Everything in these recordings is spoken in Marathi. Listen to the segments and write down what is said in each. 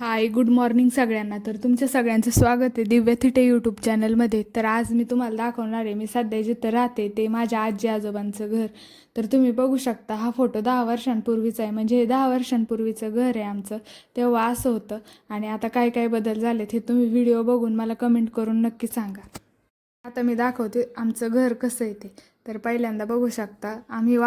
हाय गुड मॉर्निंग सगळ्यांना. तर तुमच्या सगळ्यांचं स्वागत आहे दिव्या थिटे यूट्यूब चॅनलमध्ये. तर आज मी तुम्हाला दाखवणार आहे मी सध्या जिथं राहते ते माझ्या आजी आजोबांचं घर. तर तुम्ही बघू शकता हा फोटो 10 वर्षांपूर्वीचा आहे. म्हणजे हे 10 वर्षांपूर्वीचं घर आहे आमचं. तेव्हा असं होतं आणि आता काय काय बदल झालेत हे तुम्ही व्हिडिओ बघून मला कमेंट करून नक्की सांगा. आता मी दाखवते आमचं घर कसं आहे ते. तर पहिल्यांदा बघू शकता आम्ही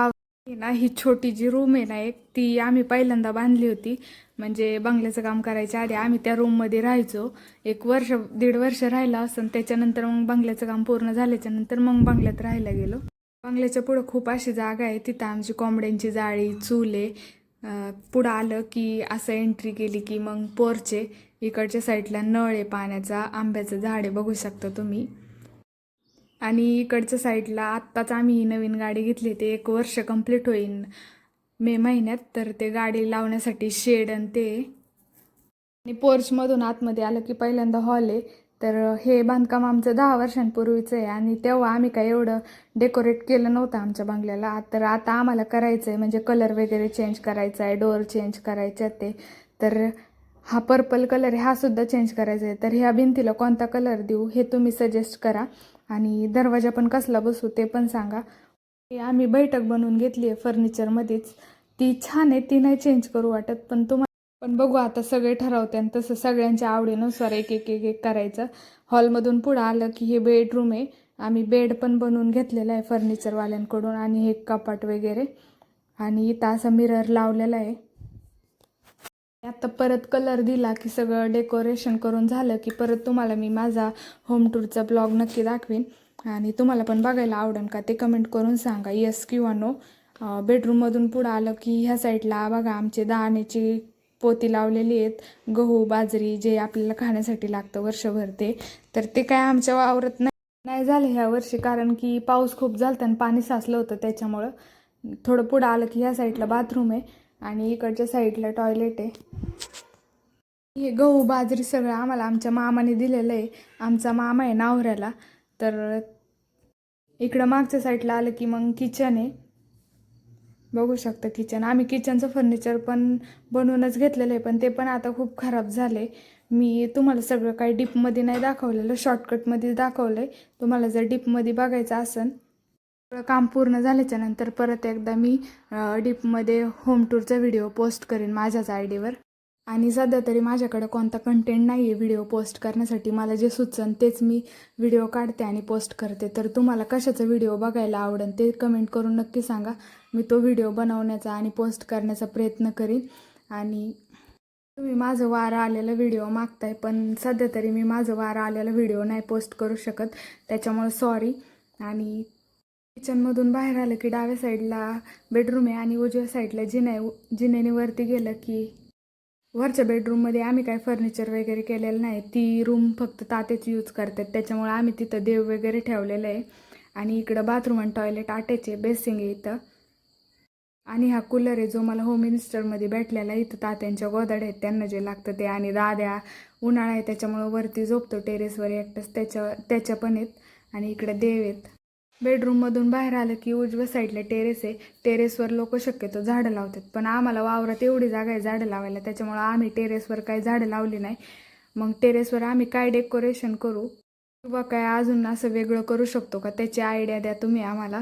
ना ही छोटी जी रूम आहे ना एक ती आम्ही पहिल्यांदा बांधली होती. म्हणजे बंगल्याचं काम करायच्या आधी आम्ही त्या रूममध्ये राहायचो. 1 वर्ष 1.5 वर्ष राहिलं असं. त्याच्यानंतर मग बंगल्याचं काम पूर्ण झाल्याच्या नंतर मग बंगल्यात राहायला गेलो. बंगल्याच्या पुढं खूप अशी जागा आहे, तिथं आमची कोंबड्यांची जाळी चूल आहे. पुढं आलं की असं एंट्री केली की मग पोर्च आहे. इकडच्या साईडला नळ आहे पाण्याचा, आंब्याचं झाड आहे बघू शकता तुम्ही. आणि इकडच्या साईडला आत्ताच आम्ही ही नवीन गाडी घेतली, ते 1 वर्ष कंप्लीट होईल मे महिन्यात. तर ते गाडी लावण्यासाठी शेड आणि ते. आणि पोर्चमधून आतमध्ये आलं की पहिल्यांदा हॉल आहे. तर हे बांधकाम आमचं 10 वर्षांपूर्वीचं आहे आणि तेव्हा आम्ही काय एवढं डेकोरेट केलं नव्हतं आमच्या बंगल्याला. तर आता आम्हाला करायचं आहे, म्हणजे कलर वगैरे चेंज करायचा आहे, डोअर चेंज करायचे आहेत ते. तर हा पर्पल कलर आहे, हा सुद्धा चेंज करायचा आहे. तर ह्या भिंतीला कोणता कलर देऊ हे तुम्ही सजेस्ट करा. आणि दरवाजा पण कसला बसू ते पण सांगा. आम्ही बैठक बनवून घेतली आहे फर्निचरमध्येच. ती छान आहे, ती नाही चेंज करू वाटत. पण बघू आता सगळे ठरवते आणि तसं सगळ्यांच्या आवडीनुसार एक एक एक एक करायचं. हॉलमधून पुढं आलं की हे बेडरूम आहे. आम्ही बेड पण बनवून घेतलेला आहे फर्निचरवाल्यांकडून आणि हे कपाट वगैरे. आणि इथं असा मिरर लावलेला आहे. आता परत कलर दिला की सगळं डेकोरेशन करून झालं की परत तुम्हाला मी माझा होम टूरचा ब्लॉग नक्की दाखवीन. आणि तुम्हाला पण बघायला आवडेल का ते कमेंट करून सांगा, येस किंवा नो. बेडरूममधून पुढं आलं की ह्या साईडला बघा आमचे दाण्याची पोती लावलेली आहेत. गहू बाजरी जे आपल्याला खाण्यासाठी लागतं वर्षभर ते. तर ते काय आमच्या वावरत नाही झालं ह्या वर्षी, कारण की पाऊस खूप झाला आणि पाणी साचलं होतं त्याच्यामुळं. थोडं पुढं आलं की ह्या साईडला बाथरूम आहे आणि इकडच्या साईडला टॉयलेट आहे. हे गहू बाजरी सगळं आम्हाला आमच्या मामाने दिलेलं आहे. आमचा मामा आहे नावऱ्याला. तर इकडं मागच्या साईडला आलं की मग किचन आहे. बघू शकता किचन. आम्ही किचनचं फर्निचर पण बनवूनच घेतलेलं आहे, पण ते पण आता खूप खराब झाले. मी तुम्हाला सगळं काही डीपमध्ये नाही दाखवलेलं, शॉर्टकटमध्ये दाखवलं आहे. तुम्हाला जर डीपमध्ये बघायचं असेल सगळं काम पूर्ण झाल्याच्या नंतर परत एकदा मी डीपमध्ये होम टूरचा व्हिडिओ पोस्ट करेन माझ्याच आयडीवर. आणि सध्या तरी माझ्याकडे कोणता कंटेंट नाही आहे व्हिडिओ पोस्ट करण्यासाठी. मला जे सुचन तेच मी व्हिडिओ काढते आणि पोस्ट करते. तर तुम्हाला कशाचा व्हिडिओ बघायला आवडेल ते कमेंट करून नक्की सांगा. मी तो व्हिडिओ बनवण्याचा आणि पोस्ट करण्याचा प्रयत्न करीन. आणि तुम्ही माझं वारं आलेलं व्हिडिओ मागताय, पण सध्या तरी मी माझं वारं आलेलं व्हिडिओ नाही पोस्ट करू शकत, त्याच्यामुळे सॉरी. आणि किचनमधून बाहेर आलं की डाव्या साईडला बेडरूम आहे आणि उजव्या साईडला जिन्याने वरती गेलं की वरच्या बेडरूममध्ये आम्ही काय फर्निचर वगैरे केलेलं नाही. ती रूम फक्त तातेच यूज करतात, त्याच्यामुळे आम्ही तिथं देव वगैरे ठेवलेलं आहे. आणि इकडं बाथरूम आणि टॉयलेट अटॅच आहे, बेसिंग आहे इथं. आणि हा कूलर आहे जो मला होम मिनिस्टरमध्ये भेटलेला आहे. इथं तात्यांच्या गोदड्या आहेत त्यांना जे लागतं ते. आणि दाद्या उन्हाळा आहे त्याच्यामुळं वरती झोपतो टेरेसवर एकटाच, त्याच्या पण आहेत. आणि इकडे देव आहेत. बेडरूममधून बाहेर आलं की उजव्या साईडला टेरेस आहे. टेरेसवर लोक शक्यतो झाडं लावतात, पण आम्हाला वावरात एवढी जागा आहे झाडं लावायला, त्याच्यामुळं आम्ही टेरेसवर काही झाडं लावली नाही. मग टेरेसवर आम्ही काय डेकोरेशन करू किंवा काय अजून असं वेगळं करू शकतो का त्याची आयडिया द्या तुम्ही आम्हाला.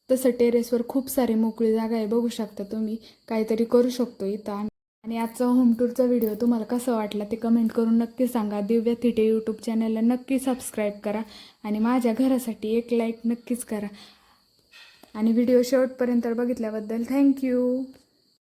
तसं टेरेसवर खूप सारी मोकळी जागा आहे बघू शकता तुम्ही, काहीतरी करू शकतो इथं आम्ही. आणि आजचा होम टूरचा व्हिडिओ तुम्हाला कसा वाटला ते कमेंट करून नक्की सांगा. दिव्या थिटे यूट्यूब चॅनलला नक्की सबस्क्राईब करा आणि माझ्या घरासाठी एक लाईक नक्कीच करा. आणि व्हिडिओ शेवटपर्यंत बघितल्याबद्दल थँक्यू.